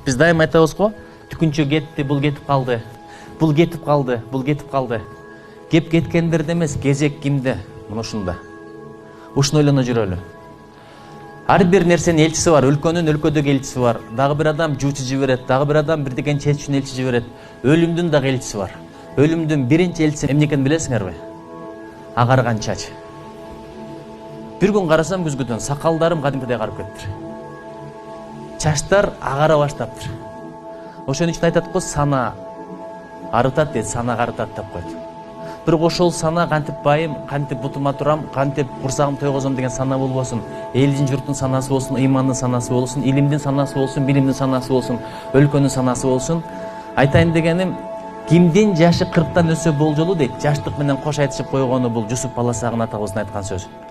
Биз дайым айтабыз го, түкүнчө кетти, бул кетип калды. Бул кетип калды, бул кетип калды. Кеп кеткендерде эмес, кезек кимде? Мына ушунда. Ушуну ойлоно жүрөлү. Ар бир нерсенин элчиси бар, өлкөнүн өлкөдөгү элчиси бар. Дагы бир адам жуучу жиберет, дагы бир адам бирдеген чечүүнү элчи жиберет. Өлүмдүн дагы элчиси бар. Өлүмдүн биринчи элчиси эмне экенин билесиңерби? Агарган чач. Bir gün qarasam күзгүдөн сакалдарым кадимкидей агарып кеттир. Чачтар агара баштаптыр. Ошон үчүн айтат го, сана арытат дейт, сана арытат деп койт. Бирок ошол сана кантип байым, кантип бутума турам, кантип курсагым тойгозом деген сана болбосун. Элдин журттун санасы болсун, ыймандын санасы болсун, илимдин санасы болсун, билимдин санасы болсун, өлкөнүн санасы болсун. Айтайын дегеним, кимдин жашы 40тан өсө болжолу дейт. Жаштык менен кош айтышып койгону бул Жусуп Баласагын атабыздын айткан сөзү.